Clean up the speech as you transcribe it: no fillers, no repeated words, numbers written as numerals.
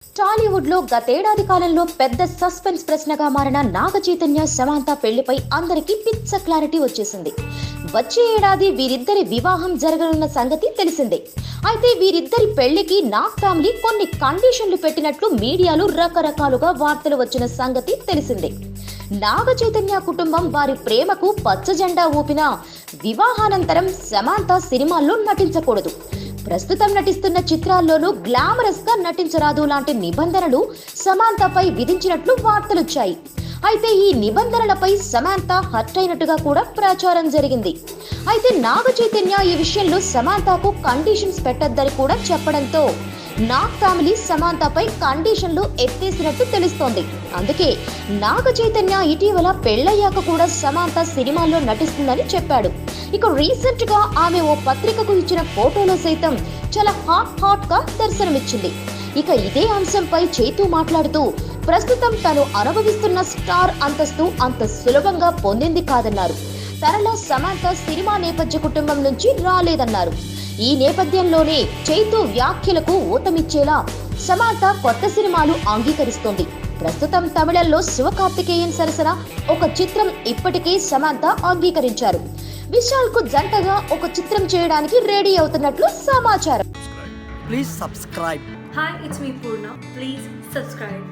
టాలీవుడ్ లో గతేడాది కాలంలో పెద్ద సస్పెన్స్ ప్రశ్నగా మారిన నాగ చైతన్య సమాంత పెళ్లిపై అందరికీ పిచ్చ క్లారిటీ వచ్చేసింది. వచ్చే ఏడాది వీరిద్దరి వివాహం జరగనున్న సంగతి తెలిసిందే. అయితే వీరిద్దరి పెళ్లికి నాగ్ ఫ్యామిలీ కొన్ని కండిషన్లు పెట్టినట్లు మీడియాలో రకరకాలుగా వార్తలు వచ్చిన సంగతి తెలిసిందే. నాగ చైతన్య కుటుంబం వారి ప్రేమకు పచ్చ జెండా ఊపిన వివాహానంతరం సమాంత సినిమాల్లో నటించకూడదు, ప్రస్తుతం నటిస్తున్న చిత్రాల్లోనూ గ్లామరస్ గా నటించరాదు లాంటి నిబంధనలు సమాంతపై విధించినట్లు వార్తలొచ్చాయి. అయితే ఈ నిబంధనలపై సమాంత హర్ట్ అయినట్టుగా కూడా ప్రచారం జరిగింది. అయితే నాగ చైతన్య ఈ విషయంలో సమాంతకు కండిషన్స్ పెట్టొద్దని కూడా చెప్పడంతో నాగ్ ఫ్యామిలీ సమాంతపై కండిషన్లు ఎత్తేసినట్టు తెలుస్తోంది. అందుకే నాగ చైతన్య ఇటీవల పెళ్లయ్యాక కూడా సమాంత సినిమాల్లో నటిస్తుందని చెప్పాడు. ఇక రీసెంట్ గా ఆమె ఓ పత్రికకు ఇచ్చిన ఫోటోలో సైతం చాలా హాట్ గా దర్శనమిచ్చింది. ఇక ఇదే అంశంపై చైతు మాట్లాడుతూ ప్రస్తుతం తను అనుభవిస్తున్న స్టార్ అంతస్తు అంత సులభంగా పొందింది కాదన్నారు. తనలో సమాంత సినిమా నేపథ్య కుటుంబం నుంచి రాలేదన్నారు. ఈ నేపథ్యంలోనే చైతు వ్యాఖ్యలకు ఊతమిచ్చేలా సమాంత కొత్త సినిమాలు అంగీకరిస్తోంది. ప్రస్తుతం తమిళంలో శివకార్తికేయన్ సరసన ఒక చిత్రం ఇప్పటికే సమాంత అంగీకరించారు. విశాల్ కు జంటగా ఒక చిత్రం చేయడానికి రెడీ అవుతున్నట్లు సమాచారం. Please subscribe. Hi, it's me Purna. Please subscribe.